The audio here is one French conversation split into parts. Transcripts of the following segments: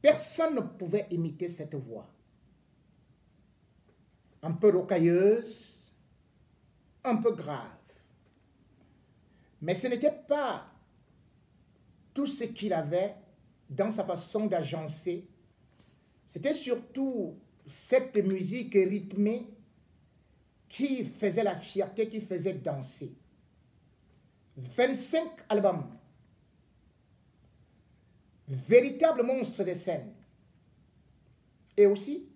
Personne ne pouvait imiter cette voix. Un peu rocailleuse, un peu grave. Mais ce n'était pas tout ce qu'il avait dans sa façon d'agencer. C'était surtout cette musique rythmée qui faisait la fierté, qui faisait danser. 25 albums. Véritable monstre de scène. Et aussi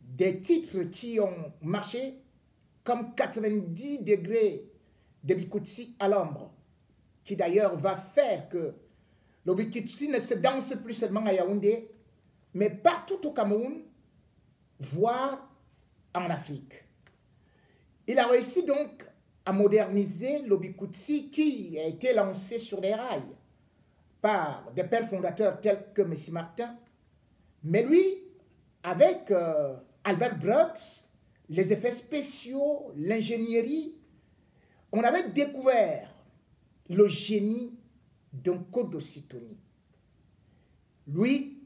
des titres qui ont marché comme 90 degrés de Bikutsi à l'ombre, qui d'ailleurs va faire que le Bikutsi ne se danse plus seulement à Yaoundé, mais partout au Cameroun, voire en Afrique. Il a réussi donc à moderniser le Bikutsi qui a été lancé sur les rails par des pères fondateurs tels que M. Martin, mais lui, avec Albert Brooks, les effets spéciaux, l'ingénierie, on avait découvert le génie d'un Kodo Sitoni. Lui,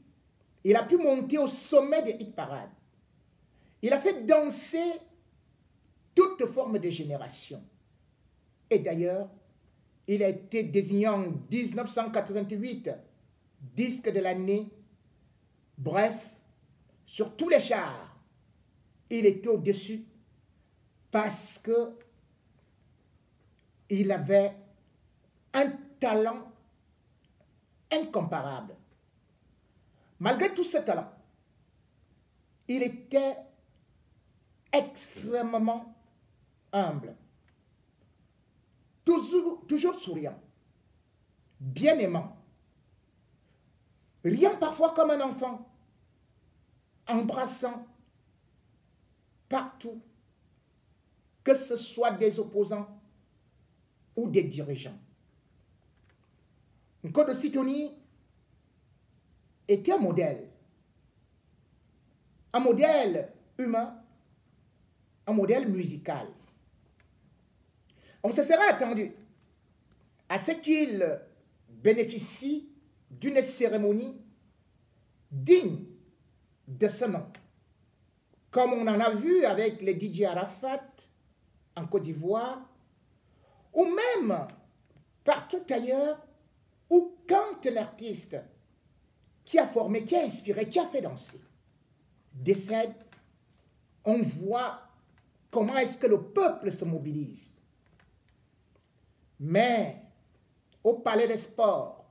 il a pu monter au sommet des hit-parades. Il a fait danser toute forme de génération. Et d'ailleurs, il a été désigné en 1988 disque de l'année. Bref, sur tous les chars, il était au-dessus parce que il avait un talent incomparable. Malgré tout ce talent, il était extrêmement humble, toujours souriant, bien aimant, riant parfois comme un enfant, embrassant partout, que ce soit des opposants ou des dirigeants. Nkodo Sitoni était un modèle humain, un modèle musical. On se serait attendu à ce qu'il bénéficie d'une cérémonie digne de ce nom, comme on en a vu avec les DJ Arafat en Côte d'Ivoire, ou même partout ailleurs, où quand l'artiste qui a formé, qui a inspiré, qui a fait danser décède, on voit comment est-ce que le peuple se mobilise. Mais au Palais des Sports,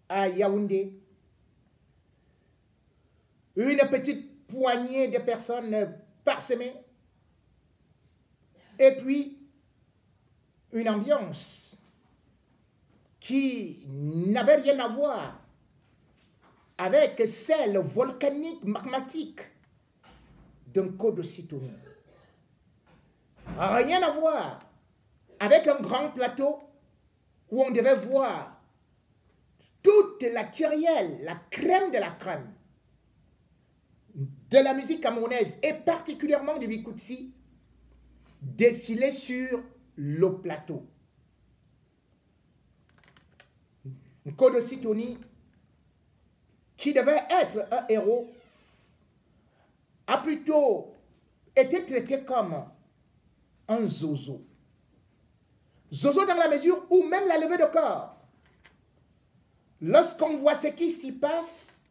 à Yaoundé, une petite poignée de personnes parsemées, et puis une ambiance qui n'avait rien à voir avec celle volcanique, magmatique d'un Kodo Sitoni. Rien à voir avec un grand plateau où on devait voir toute la kyrielle, la crème de la crème de la musique camerounaise et particulièrement du Bikutsi défiler sur le plateau. Nkodo Sitoni, qui devait être un héros, a plutôt été traité comme un zozo. Zozo dans la mesure où même la levée de corps, lorsqu'on voit ce qui s'y passe,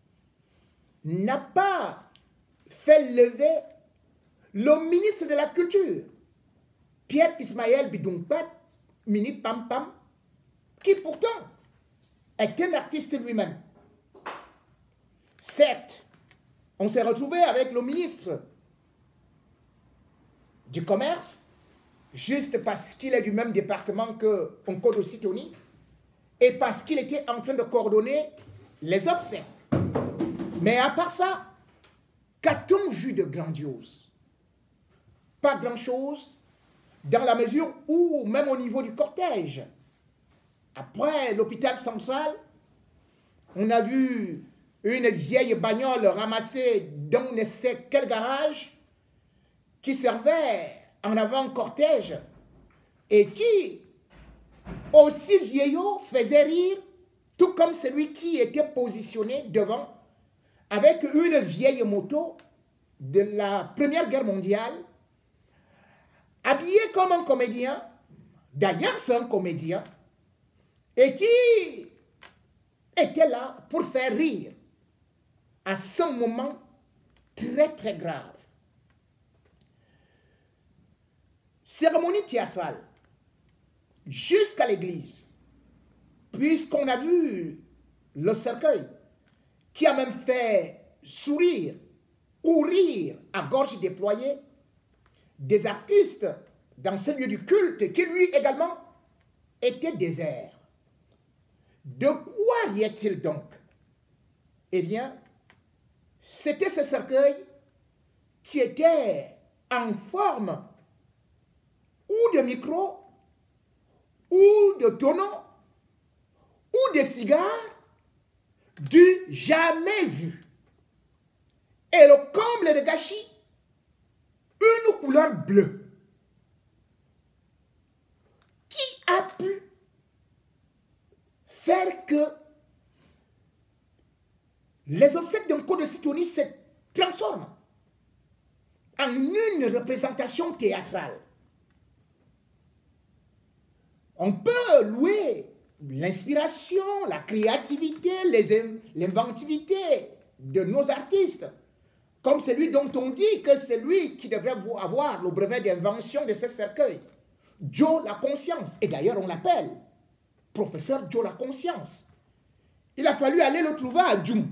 n'a pas fait lever le ministre de la Culture, Pierre Ismaël Bidounkpat, Mini Pam Pam, qui pourtant est un artiste lui-même. Certes, on s'est retrouvé avec le ministre du Commerce, juste parce qu'il est du même département que Nkodo Sitoni, et parce qu'il était en train de coordonner les obsèques. Mais à part ça, qu'a-t-on vu de grandiose? Pas grand-chose, dans la mesure où, même au niveau du cortège, après l'hôpital central, on a vu une vieille bagnole ramassée dans ne sait quel garage qui servait en avant cortège et qui, aussi vieillot faisait rire, tout comme celui qui était positionné devant avec une vieille moto de la Première Guerre mondiale, habillé comme un comédien, d'ailleurs c'est un comédien, et qui était là pour faire rire à ce moment très très grave. Cérémonie théâtrale jusqu'à l'église, puisqu'on a vu le cercueil qui a même fait sourire ou rire à gorge déployée des artistes dans ce lieu du culte qui lui également était désert. De quoi riait-il donc? Eh bien, c'était ce cercueil qui était en forme ou de micro, ou de tonneau, ou de cigare, du jamais vu. Et le comble de gâchis, une couleur bleue. Qui a pu faire que les obsèques d'un code de Sidonie se transforment en une représentation théâtrale? On peut louer l'inspiration, la créativité, l'inventivité de nos artistes, comme celui dont on dit que c'est lui qui devrait avoir le brevet d'invention de ce cercueil, Joe la Conscience. Et d'ailleurs, on l'appelle professeur Joe la Conscience. Il a fallu aller le trouver à Djoum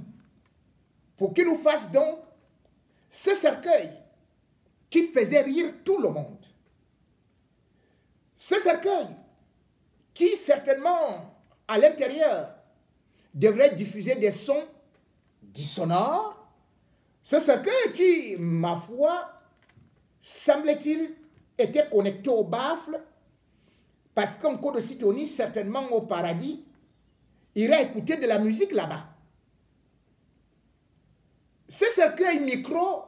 pour qu'il nous fasse donc ce cercueil qui faisait rire tout le monde. Ce cercueil qui certainement à l'intérieur devrait diffuser des sons dissonants. Ce cercueil qui, ma foi, semble-t-il, était connecté au baffle, parce qu'en code de Sidonie, certainement au paradis, irait écouter de la musique là-bas. Ce cercueil micro,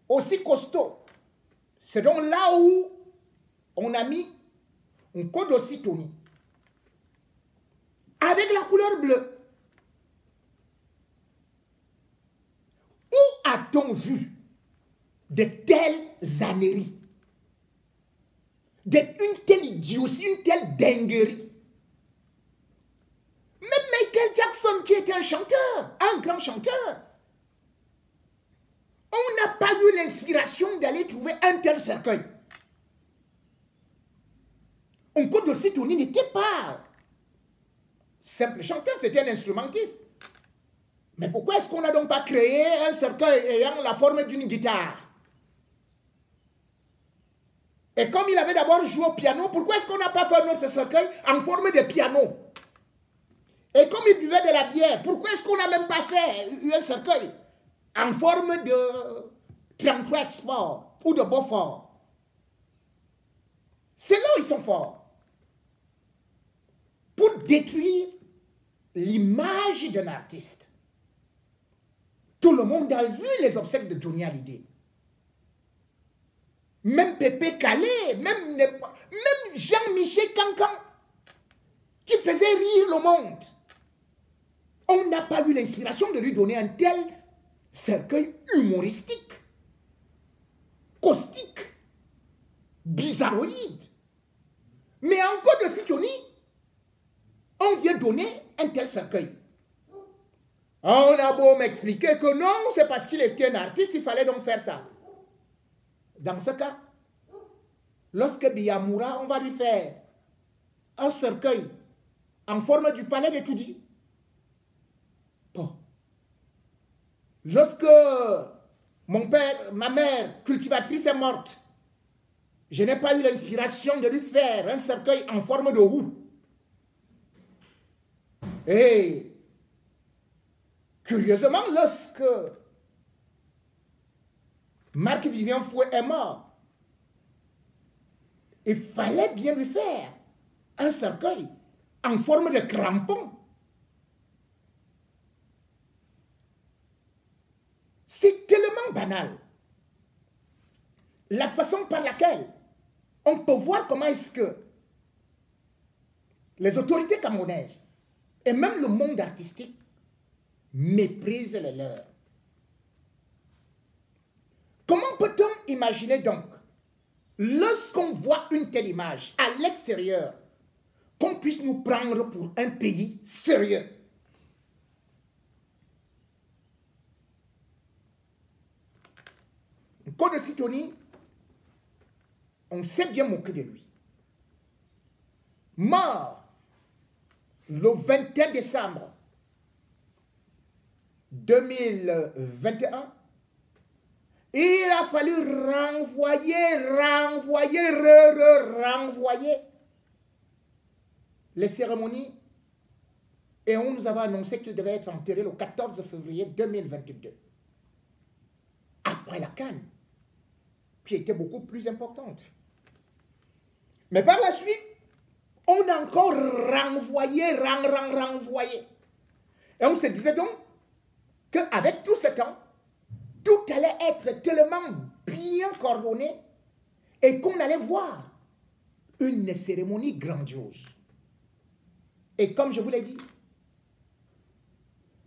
aussi costaud, c'est donc là où on a mis un code de Sidonie, avec la couleur bleue. Où a-t-on vu de telles âneries, une telle idiotie, une telle dinguerie? Même Michael Jackson, qui était un chanteur, un grand chanteur, on n'a pas eu l'inspiration d'aller trouver un tel cercueil. Un code de Sidonie n'était pas simple chanteur, c'était un instrumentiste. Mais pourquoi est-ce qu'on n'a donc pas créé un cercueil ayant la forme d'une guitare? Et comme il avait d'abord joué au piano, pourquoi est-ce qu'on n'a pas fait notre cercueil en forme de piano? Et comme il buvait de la bière, pourquoi est-ce qu'on n'a même pas fait un cercueil en forme de 33 Export ou de Beaufort? C'est là où ils sont forts. Pour détruire l'image d'un artiste. Tout le monde a vu les obsèques de Johnny Hallyday. Même Pépé Calais, même Jean-Michel Cancan, qui faisait rire le monde. On n'a pas eu l'inspiration de lui donner un tel cercueil humoristique, caustique, bizarroïde. Mais en code de Sidonie, on vient donner un tel cercueil. On a beau m'expliquer que non, c'est parce qu'il était un artiste, il fallait donc faire ça. Dans ce cas, lorsque Biya mourra, on va lui faire un cercueil en forme du palais de Toudi. Bon. Lorsque ma mère cultivatrice est morte, je n'ai pas eu l'inspiration de lui faire un cercueil en forme de roue. Et curieusement, lorsque Marc-Vivien Fouet est mort, il fallait bien lui faire un cercueil en forme de crampon. C'est tellement banal. La façon par laquelle on peut voir comment est-ce que les autorités camerounaises et même le monde artistique méprisent les leurs. Comment peut-on imaginer donc, lorsqu'on voit une telle image à l'extérieur, qu'on puisse nous prendre pour un pays sérieux? Code Sitoni, on s'est bien moqué de lui. Mort le 21 décembre 2021, il a fallu renvoyer les cérémonies et on nous avait annoncé qu'il devait être enterré le 14 février 2022. Après la CAN, qui était beaucoup plus importante. Mais par la suite, on a encore renvoyé. Et on se disait donc qu'avec tout ce temps, tout allait être tellement bien coordonné et qu'on allait voir une cérémonie grandiose. Et comme je vous l'ai dit,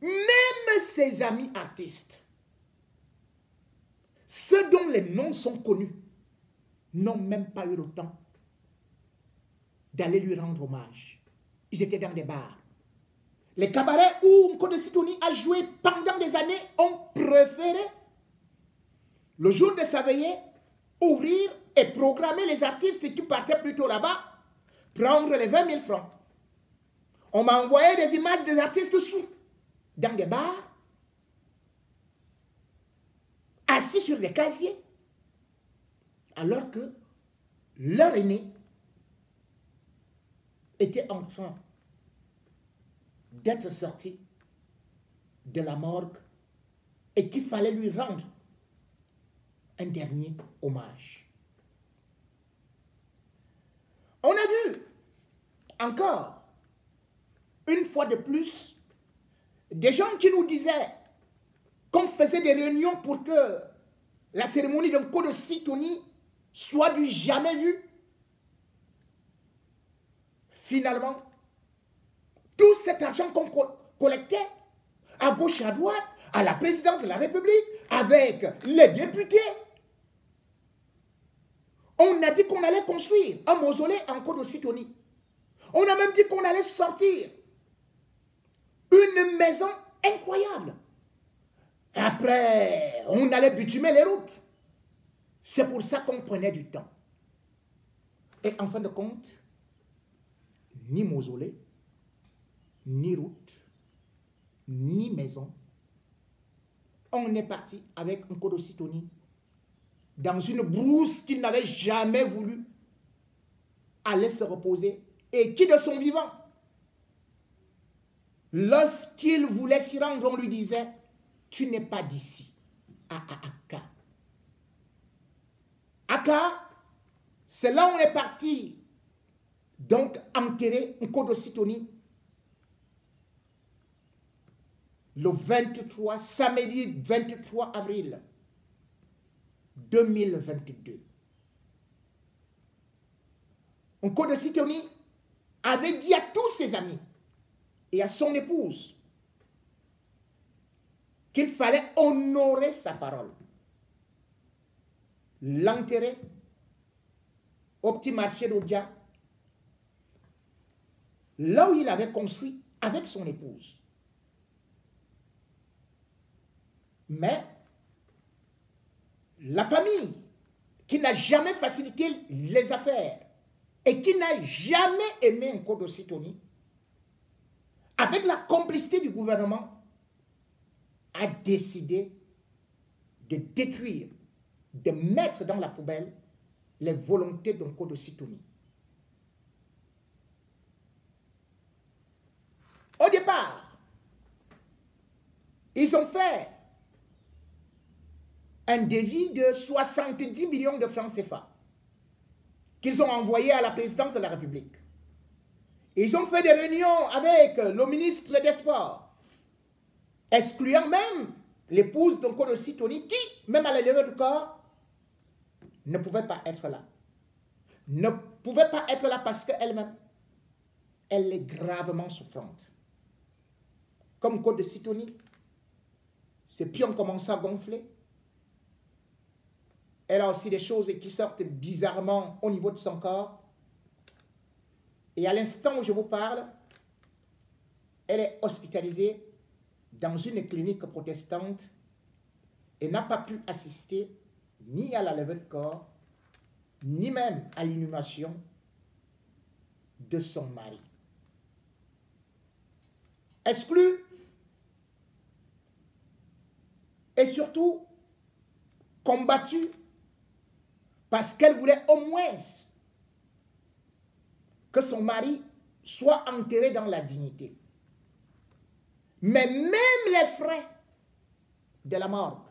même ses amis artistes, ceux dont les noms sont connus, n'ont même pas eu le temps d'aller lui rendre hommage. Ils étaient dans des bars. Les cabarets où Code Sitoni a joué pendant des années ont préféré, le jour de sa veillée, ouvrir et programmer les artistes qui partaient plutôt là-bas, prendre les 20 000 francs. On m'a envoyé des images des artistes sous, dans des bars, assis sur des casiers, alors que leur aîné était en train d'être sorti de la morgue et qu'il fallait lui rendre un dernier hommage. On a vu encore, une fois de plus, des gens qui nous disaient qu'on faisait des réunions pour que la cérémonie d'un Code Sitoni soit du jamais vu. Finalement, tout cet argent qu'on collectait à gauche et à droite, à la présidence de la République, avec les députés, on a dit qu'on allait construire un mausolée en Code Sitoni. On a même dit qu'on allait sortir une maison incroyable. Après, on allait bitumer les routes. C'est pour ça qu'on prenait du temps. Et en fin de compte, ni mausolée, ni route, ni maison. On est parti avec un Code Sitoni dans une brousse qu'il n'avait jamais voulu aller se reposer et qui de son vivant, lorsqu'il voulait s'y rendre, on lui disait « Tu n'es pas d'ici, à Aka. » Aka, c'est là où on est parti donc enterrer un Code Sitoni le 23, samedi 23 avril 2022. Un Code Sitoni avait dit à tous ses amis et à son épouse qu'il fallait honorer sa parole. L'enterrer au petit marché d'Odia, là où il avait construit avec son épouse. Mais la famille qui n'a jamais facilité les affaires et qui n'a jamais aimé un Code Sitoni, avec la complicité du gouvernement, a décidé de détruire, de mettre dans la poubelle les volontés d'un Code Sitoni. Au départ, ils ont fait un devis de 70 millions de francs CFA qu'ils ont envoyé à la présidence de la République. Ils ont fait des réunions avec le ministre des Sports, excluant même l'épouse d'un Code Sitoni qui, même à la levée du corps, ne pouvait pas être là. Ne pouvait pas être là parce qu'elle-même, elle est gravement souffrante. Comme Côte de Sidonie, ses pieds ont commencé à gonfler. Elle a aussi des choses qui sortent bizarrement au niveau de son corps. Et à l'instant où je vous parle, elle est hospitalisée dans une clinique protestante et n'a pas pu assister ni à la levée de corps, ni même à l'inhumation de son mari. Exclue et surtout combattue parce qu'elle voulait au moins que son mari soit enterré dans la dignité. Mais même les frais de la morgue,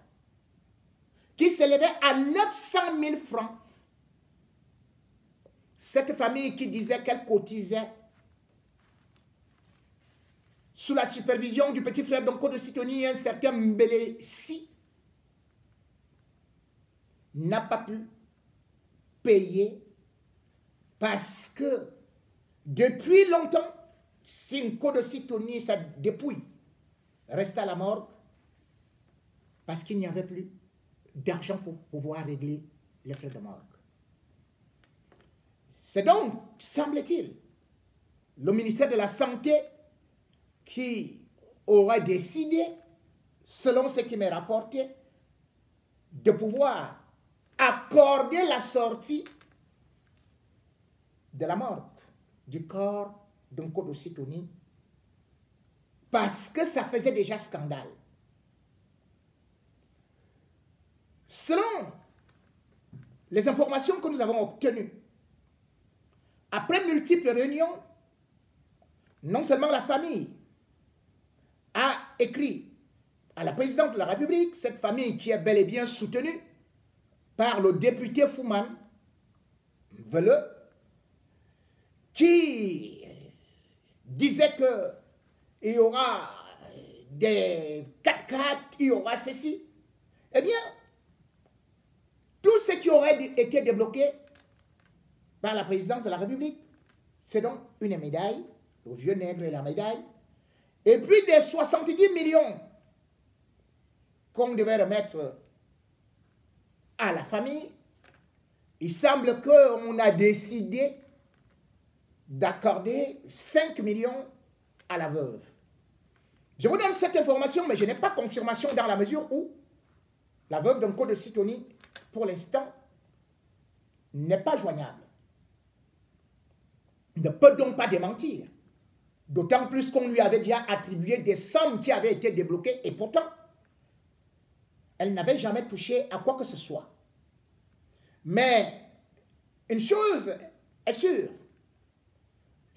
qui s'élevaient à 900 000 francs, cette famille qui disait qu'elle cotisait sous la supervision du petit frère d'Onko de Sidonie, un certain Mbelesi, n'a pas pu payer parce que depuis longtemps, Sinko de Sidonie, sa dépouille, restait à la morgue parce qu'il n'y avait plus d'argent pour pouvoir régler les frais de morgue. C'est donc, semble-t-il, le ministère de la Santé qui aurait décidé, selon ce qui m'est rapporté, de pouvoir accorder la sortie de la morgue du corps d'Onko de Sidonie parce que ça faisait déjà scandale. Selon les informations que nous avons obtenues, après multiples réunions, non seulement la famille a écrit à la présidence de la République, cette famille qui est bel et bien soutenue par le député Fouman Veleux, qui disait qu'il y aura des 4x4, il y aura ceci. Eh bien, tout ce qui aurait été débloqué par la présidence de la République, c'est donc une médaille, le vieux nègre et la médaille, et puis des 70 millions qu'on devait remettre à la famille. Il semble qu'on a décidé d'accorder 5 millions à la veuve. Je vous donne cette information, mais je n'ai pas confirmation dans la mesure où la veuve d'Onko de Sidonie, pour l'instant, n'est pas joignable. Ne peut donc pas démentir. D'autant plus qu'on lui avait déjà attribué des sommes qui avaient été débloquées et pourtant, elle n'avait jamais touché à quoi que ce soit. Mais une chose est sûre,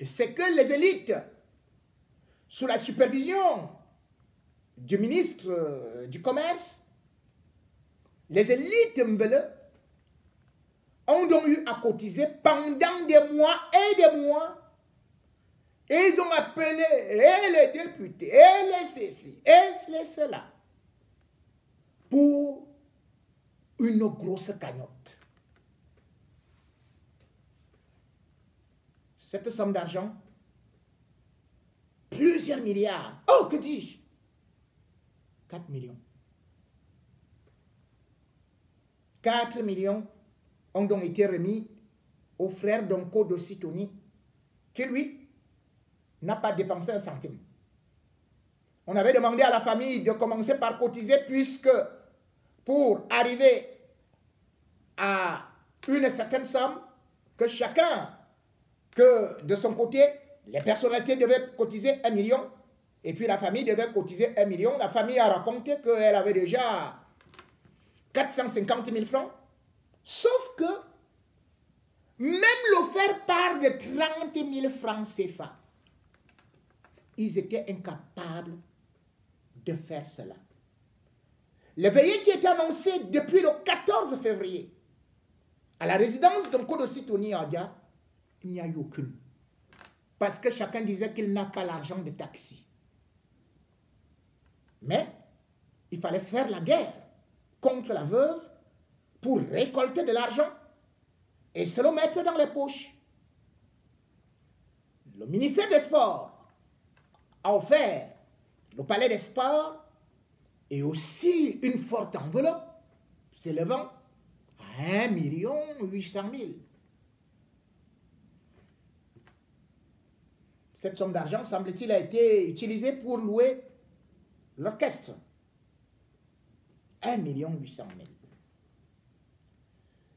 c'est que les élites, sous la supervision du ministre du Commerce, les élites Mbele, ont donc eu à cotiser pendant des mois et des mois. Et ils ont appelé et les députés, et les ceci, et les cela, pour une grosse cagnotte. Cette somme d'argent, plusieurs milliards, oh que dis-je, 4 millions. 4 millions ont donc été remis au frère d'Onko de Sidonie, qui lui n'a pas dépensé un centime. On avait demandé à la famille de commencer par cotiser puisque pour arriver à une certaine somme, que chacun, que de son côté, les personnalités devaient cotiser 1 million et puis la famille devait cotiser 1 million. La famille a raconté qu'elle avait déjà 450 000 francs. Sauf que même le faire part de 30 000 francs CFA, ils étaient incapables de faire cela. Le veillée qui était annoncé depuis le 14 février à la résidence d'Onko de Sidonie à Dia, il n'y a eu aucune. Parce que chacun disait qu'il n'a pas l'argent de taxi. Mais il fallait faire la guerre contre la veuve pour récolter de l'argent et se le mettre dans les poches. le ministère des Sports a offert le Palais des Sports et aussi une forte enveloppe s'élevant à 1,8 million. Cette somme d'argent, semble-t-il, a été utilisée pour louer l'orchestre. 1,8 million.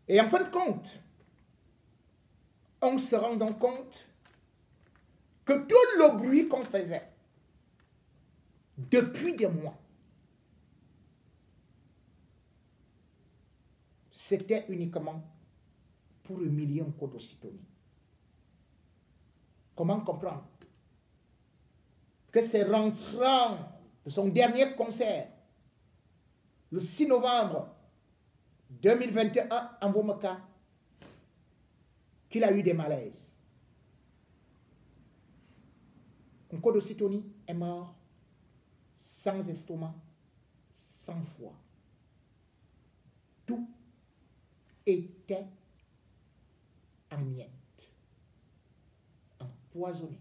Et en fin de compte, on se rend donc compte que tout le bruit qu'on faisait depuis des mois, c'était uniquement pour humilier Nkodo Sitoni. Comment comprendre que c'est rentrant de son dernier concert, le 6 novembre 2021 en Vomaka, qu'il a eu des malaises. Nkodo Sitoni est mort sans estomac, sans foie. Tout était en miettes, empoisonné.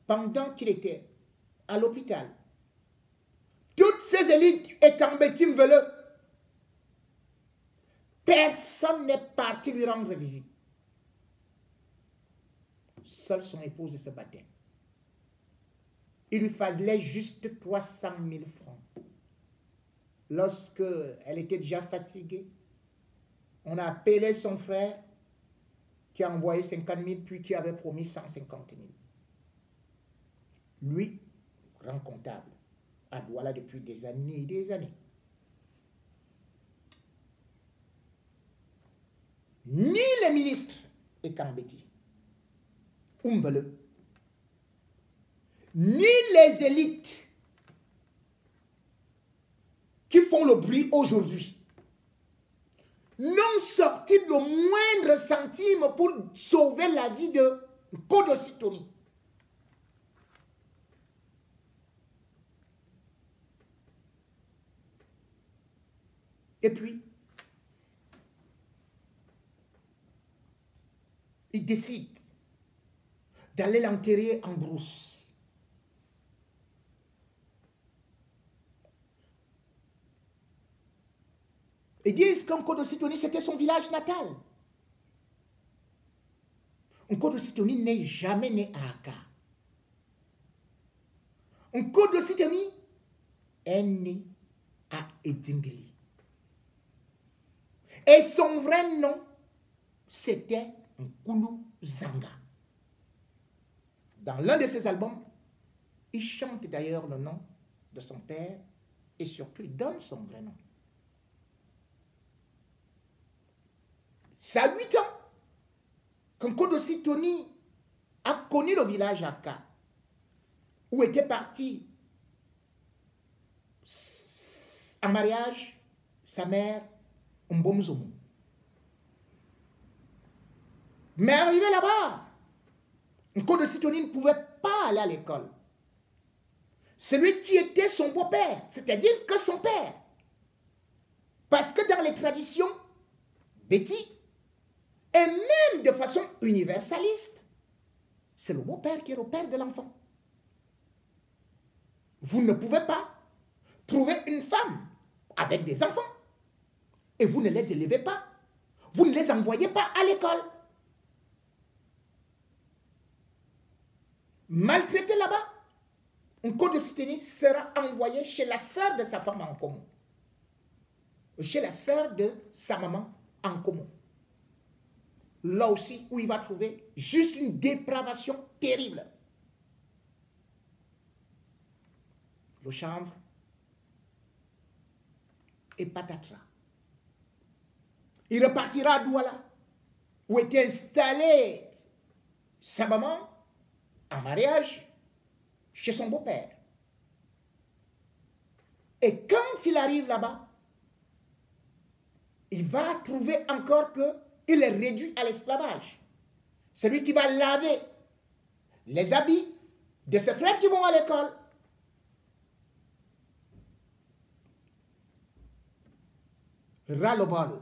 Pendant qu'il était à l'hôpital, toutes ces élites étant Betim Veleux, personne n'est parti lui rendre visite. Seule son épouse se battait. Il lui fallait juste 300 000 francs. Lorsque elle était déjà fatiguée, on a appelé son frère qui a envoyé 50 000 puis qui avait promis 150 000. Lui, grand comptable, à Douala depuis des années et des années. Ni les ministres et Kambeti, Umbele, ni les élites qui font le bruit aujourd'hui n'ont sorti le moindre centime pour sauver la vie de Nkodo Sitoni. Et puis, il décide d'aller l'enterrer en brousse. Ils disent qu'Nkodo Sitoni, c'était son village natal. Nkodo Sitoni n'est jamais né à Aka. Nkodo Sitoni est né à Edingli. Et son vrai nom, c'était Nkulu Zanga. Dans l'un de ses albums, il chante d'ailleurs le nom de son père et surtout il donne son vrai nom. C'est à 8 ans qu'Nkodo Sitoni a connu le village Aka, où était parti en mariage sa mère Mbomzoumou. Mais arrivé là-bas, Nkodo Sitoni ne pouvait pas aller à l'école. Celui qui était son beau-père, c'est-à-dire que son père. Parce que dans les traditions Beti, et même de façon universaliste, c'est le beau-père qui est le père de l'enfant. Vous ne pouvez pas trouver une femme avec des enfants et vous ne les élevez pas. Vous ne les envoyez pas à l'école. Maltraité là-bas, Nkodo Sitoni sera envoyé chez la sœur de sa femme en commun. Chez la sœur de sa maman en commun. Là aussi où il va trouver juste une dépravation terrible. Le chanvre et patatras. Il repartira à Douala, où était installée sa maman en mariage chez son beau-père. Et quand il arrive là-bas, il va trouver encore qu'il est réduit à l'esclavage. C'est lui qui va laver les habits de ses frères qui vont à l'école. Ras-le-bol.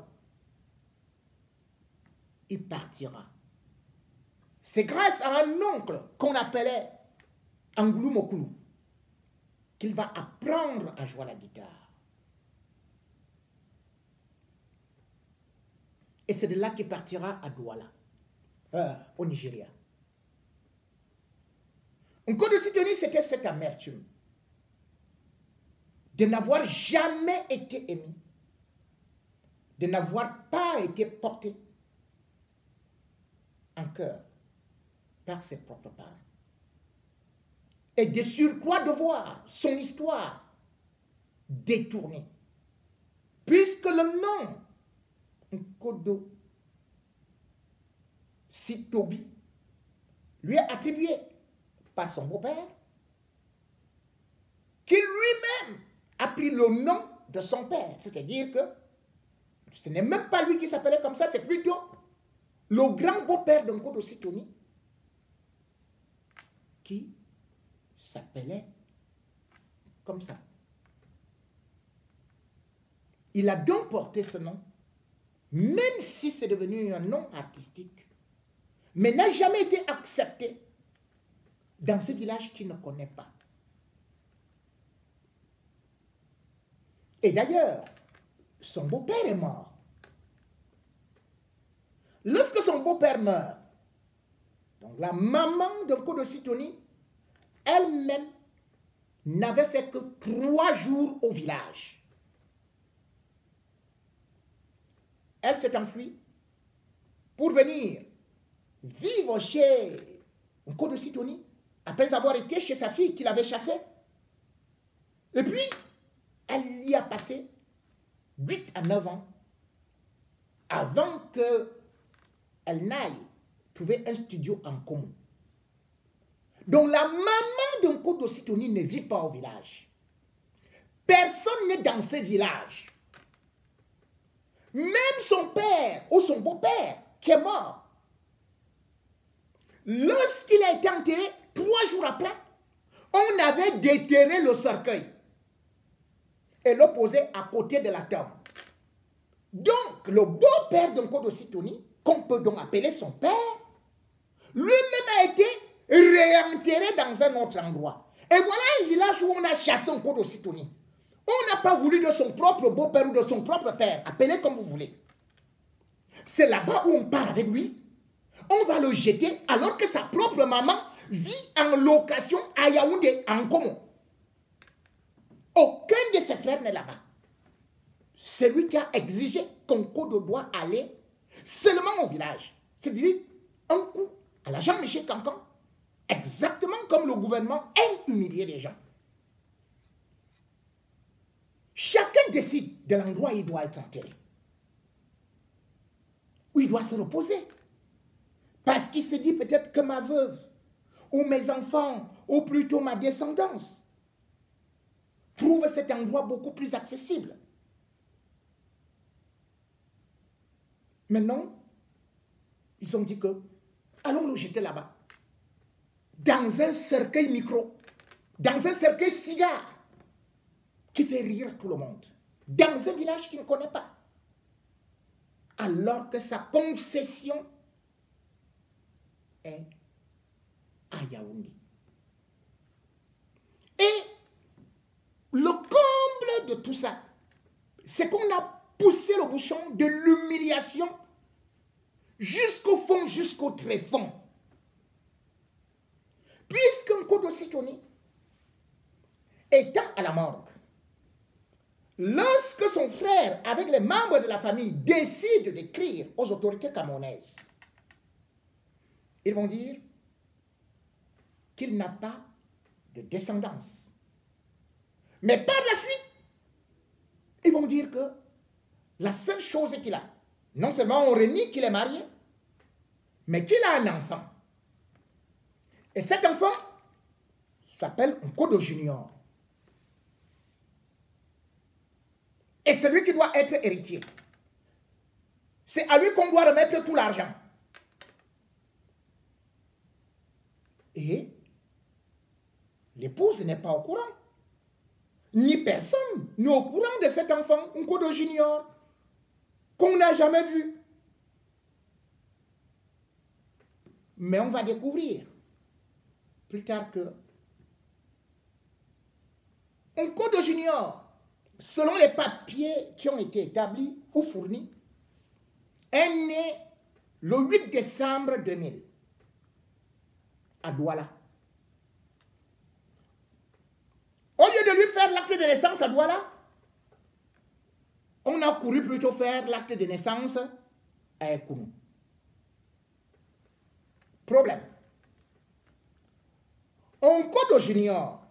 il partira. C'est grâce à un oncle qu'on appelait Angoulou Mokoulou qu'il va apprendre à jouer à la guitare. Et c'est de là qu'il partira à Douala, au Nigeria. Nkodo Sitonii, c'était cette amertume de n'avoir jamais été aimé, de n'avoir pas été porté en cœur par ses propres parents. Et de surcroît de voir son histoire détournée. Puisque le nom Nkodo Sitobi lui est attribué par son beau-père, qui lui-même a pris le nom de son père. C'est-à-dire que ce n'est même pas lui qui s'appelait comme ça, c'est plutôt le grand beau-père de Nkodo Sitonii qui s'appelait comme ça. Il a donc porté ce nom, même si c'est devenu un nom artistique, mais n'a jamais été accepté dans ce village qu'il ne connaît pas. Et d'ailleurs, son beau-père est mort. Lorsque son beau-père meurt, donc la maman de Nkodo Sitonii, elle-même n'avait fait que 3 jours au village. Elle s'est enfuie pour venir vivre chez Nkodo Sitonii après avoir été chez sa fille qu'il avait chassée. Et puis, elle y a passé 8 à 9 ans avant qu'elle n'aille trouver un studio en commun. Donc la maman de Nkodo Sitonii ne vit pas au village. Personne n'est dans ce village. Même son père ou son beau-père qui est mort, lorsqu'il a été enterré, 3 jours après, on avait déterré le cercueil et le posé à côté de la tombe. Donc, le beau-père de Nkodo Sitonii, qu'on peut donc appeler son père, lui-même a été réenterré dans un autre endroit. Et voilà un village où on a chassé Nkodo Sitonii. On n'a pas voulu de son propre beau-père ou de son propre père, appelez comme vous voulez. C'est là-bas où on part avec lui. On va le jeter alors que sa propre maman vit en location à Yaoundé, en Congo. Aucun de ses frères n'est là-bas. C'est lui qui a exigé qu'Nkodo doit aller seulement au village. C'est-à-dire un coup à la Jean-Michel Cancan, exactement comme le gouvernement aime humilier les gens. Chacun décide de l'endroit où il doit être enterré, où il doit se reposer. Parce qu'il se dit peut-être que ma veuve, ou mes enfants, ou plutôt ma descendance, trouve cet endroit beaucoup plus accessible. Maintenant, ils ont dit que, allons le jeter là-bas, dans un cercueil micro, dans un cercueil cigare, qui fait rire tout le monde, dans un village qu'il ne connaît pas, alors que sa concession est à Yaoundé. Et le comble de tout ça, c'est qu'on a poussé le bouchon de l'humiliation jusqu'au fond, jusqu'au tréfonds. Puisque Nkodo Sitonii, étant à la morgue, lorsque son frère, avec les membres de la famille, décide d'écrire aux autorités camerounaises, ils vont dire qu'il n'a pas de descendance. Mais par la suite, ils vont dire que la seule chose qu'il a, non seulement on renie qu'il est marié, mais qu'il a un enfant. Et cet enfant s'appelle Nkodo Junior. Et c'est lui qui doit être héritier. C'est à lui qu'on doit remettre tout l'argent. Et l'épouse n'est pas au courant. Ni personne n'est au courant de cet enfant, Nkodo Junior, qu'on n'a jamais vu. Mais on va découvrir plus tard que Nkodo Junior, selon les papiers qui ont été établis ou fournis, est né le 8 décembre 2000 à Douala. Au lieu de lui faire l'acte de naissance à Douala, on a couru plutôt faire l'acte de naissance à Ekounou. Problème. Nkodo Junior,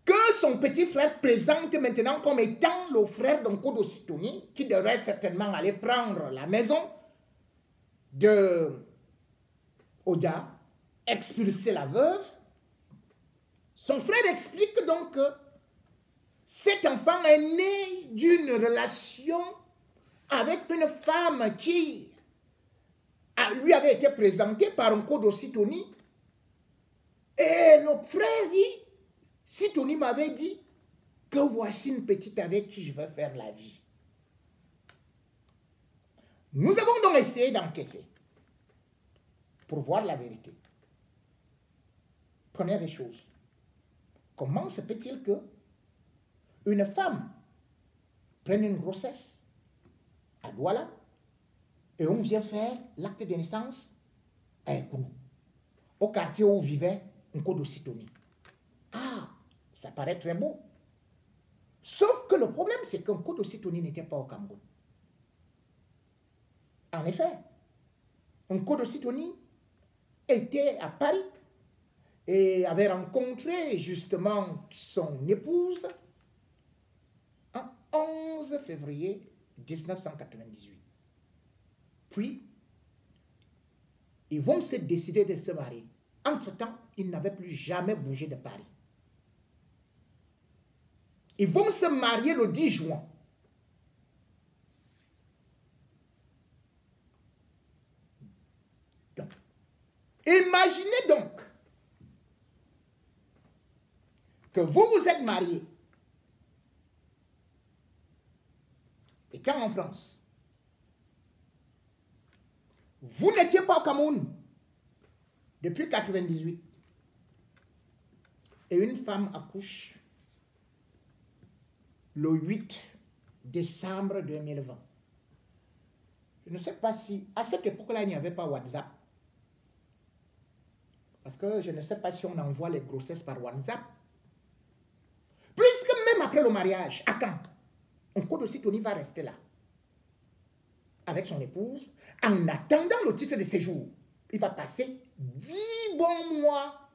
que son petit frère présente maintenant comme étant le frère d'Nkodo Sitouni, qui devrait certainement aller prendre la maison de Odia, expulser la veuve. Son frère explique donc que cet enfant est né d'une relation avec une femme qui lui avait été présentée par Nkodo Sitouni. Et le frère dit, Sitouni m'avait dit que voici une petite avec qui je vais faire la vie. Nous avons donc essayé d'enquêter pour voir la vérité. Première des choses, comment se peut-il que une femme prenne une grossesse à Douala et on vient faire l'acte de naissance à Ekounou, au quartier où vivait Nkodo Sitouni? Ah, ça paraît très beau. Sauf que le problème, c'est que Nkodo Sitouni n'était pas au Cameroun. En effet, Nkodo Sitouni était à Paris et avait rencontré justement son épouse en 11 février 1998. Puis, ils vont se décider de se marier. Entre-temps, ils n'avaient plus jamais bougé de Paris. Ils vont se marier le 10 juin. Donc, imaginez donc que vous vous êtes mariés. Et quand en France, vous n'étiez pas au Cameroun depuis 1998, et une femme accouche le 8 décembre 2020. Je ne sais pas si, à cette époque-là, il n'y avait pas WhatsApp. Parce que je ne sais pas si on envoie les grossesses par WhatsApp. Puisque même après le mariage, à quand Nkodo Sitouni va rester là, avec son épouse, en attendant le titre de séjour. Il va passer 10 bons mois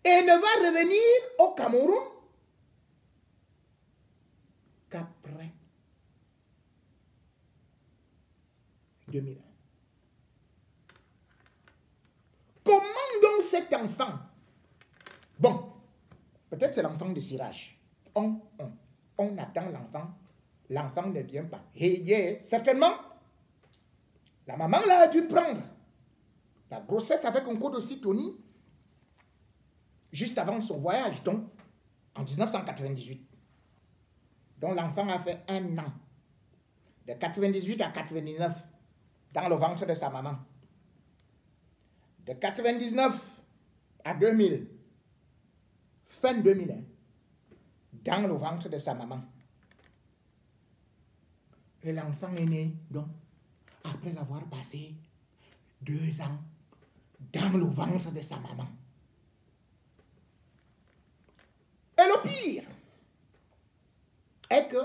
et ne va revenir au Cameroun qu'après 2001. Comment donc cet enfant, bon, peut-être c'est l'enfant de Siraj, on attend l'enfant ne vient pas. Et certainement, la maman là a dû prendre la grossesse avec Nkodo Sitouni juste avant son voyage, donc en 1998. Donc l'enfant a fait 1 an, de 98 à 99, dans le ventre de sa maman. De 99 à 2000, fin 2001, dans le ventre de sa maman. Et l'enfant est né, donc, après avoir passé 2 ans dans le ventre de sa maman. Et le pire est que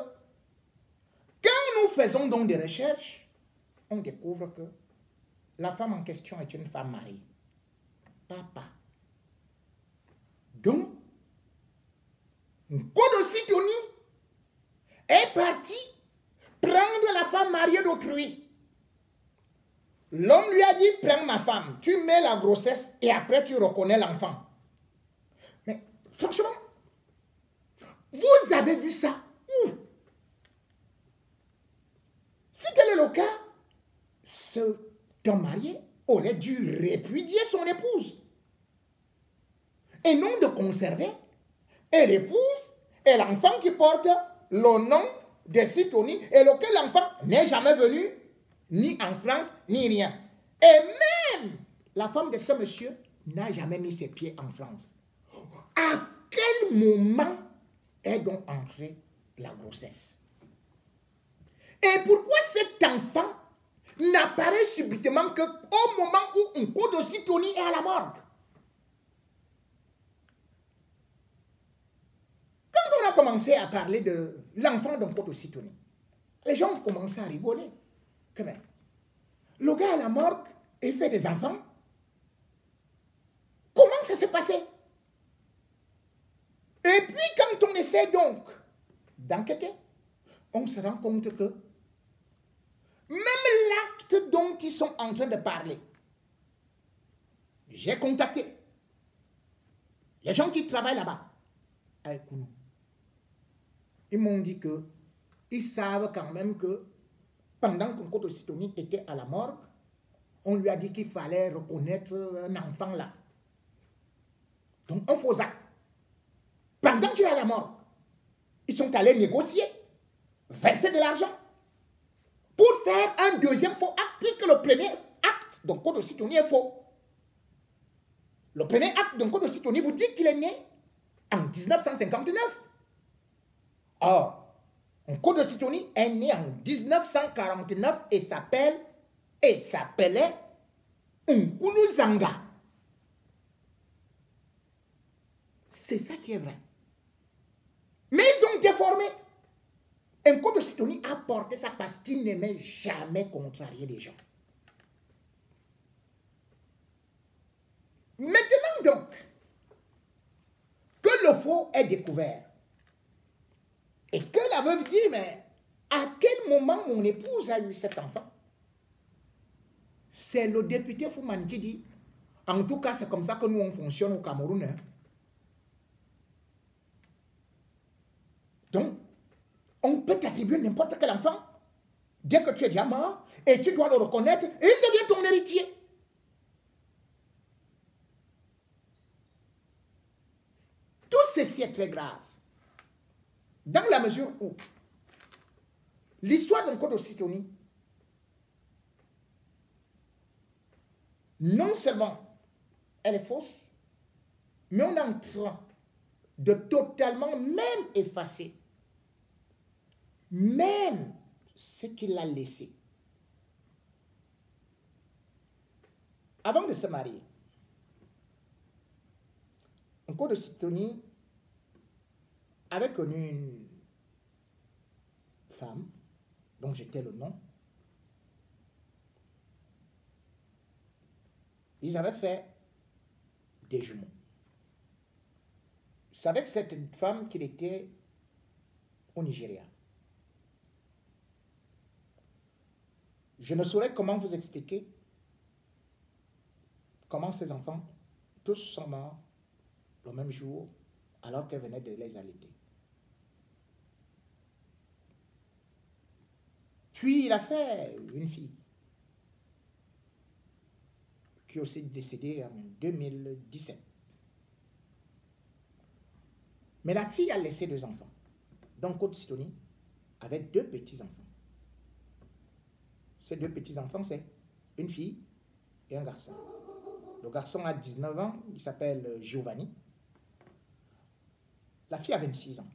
quand nous faisons donc des recherches, on découvre que la femme en question est une femme mariée. Papa. Donc, Nkodo Sitouni est parti prendre la femme mariée d'autrui. L'homme lui a dit, prends ma femme, tu mets la grossesse et après tu reconnais l'enfant. Mais franchement, vous avez vu ça où? Si tel est le cas, cet homme marié aurait dû répudier son épouse. Et non de conserver et l'épouse et l'enfant qui porte le nom de Sitouni et lequel l'enfant n'est jamais venu ni en France ni rien. Et même la femme de ce monsieur n'a jamais mis ses pieds en France. À quel moment est donc entrée la grossesse? Et pourquoi cet enfant n'apparaît subitement qu'au moment où un Nkodo est à la morgue? Quand on a commencé à parler de l'enfant d'un Nkodo, les gens ont commencé à rigoler. Que même, le gars à la morgue et fait des enfants. Comment ça s'est passé? Et puis quand on essaie donc d'enquêter, on se rend compte que même l'acte dont ils sont en train de parler, j'ai contacté les gens qui travaillent là-bas avec nous. Ils m'ont dit que ils savent quand même que pendant que Nkodo Sitoni était à la morgue, on lui a dit qu'il fallait reconnaître un enfant là. Donc un faux acte. Pendant qu'il est à la morgue, ils sont allés négocier, verser de l'argent pour faire un deuxième faux acte, puisque le premier acte d'un Nkodo Sitoni est faux. Le premier acte d'un Nkodo Sitoni vous dit qu'il est né en 1959. Or, Nkodo Sitoni est né en 1949 et s'appelait Nkulu Zanga. C'est ça qui est vrai. Mais ils ont déformé. Nkodo Sitoni a porté ça parce qu'il n'aimait jamais contrarier les gens. Maintenant donc, que le faux est découvert, et que la veuve dit, mais à quel moment mon épouse a eu cet enfant? C'est le député Fouman qui dit, en tout cas c'est comme ça que nous on fonctionne au Cameroun. Hein. Donc, on peut t'attribuer n'importe quel enfant, dès que tu es déjà mort, et tu dois le reconnaître, et il devient ton héritier. Tout ceci est très grave. Dans la mesure où l'histoire d'un Nkodo Sitoni, non seulement elle est fausse, mais on est en train de totalement même effacer même ce qu'il a laissé. Avant de se marier, Nkodo Sitoni avait connu une femme dont j'étais le nom. Ils avaient fait des jumeaux. C'est avec cette femme qu'il était au Nigeria. Je ne saurais comment vous expliquer comment ces enfants, tous sont morts le même jour, alors qu'elle venait de les allaiter. Puis il a fait une fille qui est aussi décédée en 2017. Mais la fille a laissé 2 enfants. Donc Nkodo Sitoni avait 2 petits-enfants. Ces 2 petits-enfants, c'est une fille et un garçon. Le garçon a 19 ans, il s'appelle Giovanni. La fille a 26 ans.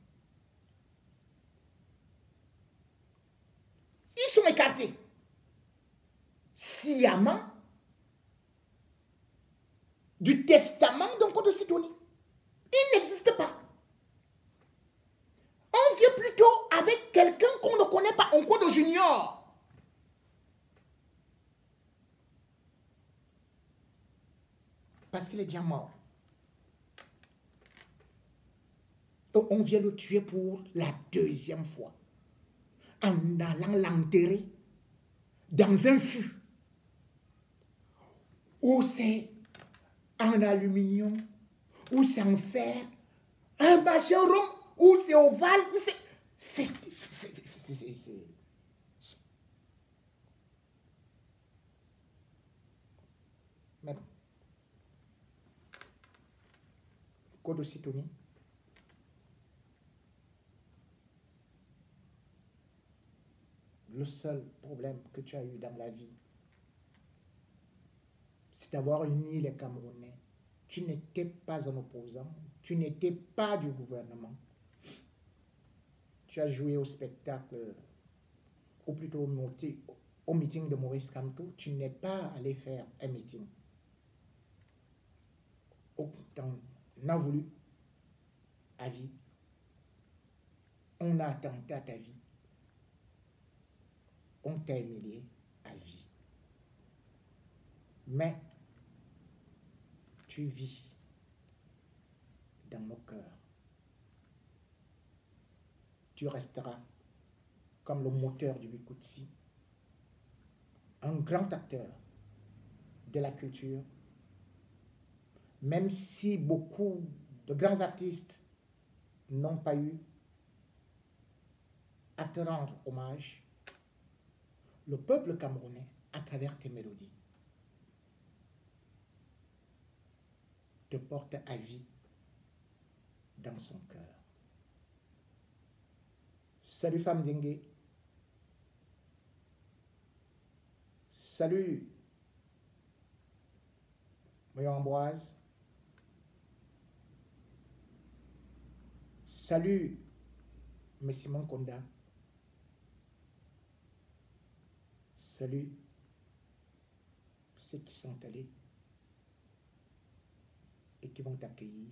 Ils sont écartés sciemment du testament d'un Nkodo Sitoni. Il n'existe pas. On vient plutôt avec quelqu'un qu'on ne connaît pas, un Nkodo Junior. Parce qu'il est déjà mort. Donc on vient le tuer pour la 2e fois. En allant l'enterrer dans un fût où c'est en aluminium, où c'est en fer, un machin rond, où c'est ovale, où c'est... Mais bon. Nkodo Sitoni, le seul problème que tu as eu dans la vie, c'est d'avoir uni les Camerounais. Tu n'étais pas un opposant, tu n'étais pas du gouvernement. Tu as joué au spectacle, ou plutôt au meeting de Maurice Kamto, tu n'es pas allé faire un meeting. On a voulu à vie. On a attenté à ta vie. On t'a humilié à vie. Mais tu vis dans nos cœurs. Tu resteras comme le moteur du Bikutsi, un grand acteur de la culture, même si beaucoup de grands artistes n'ont pas eu à te rendre hommage, le peuple camerounais, à travers tes mélodies, te porte à vie dans son cœur. Salut Femme Zingue. Salut Moyo Ambroise. Salut M. Simon Konda. Salut ceux qui sont allés et qui vont t'accueillir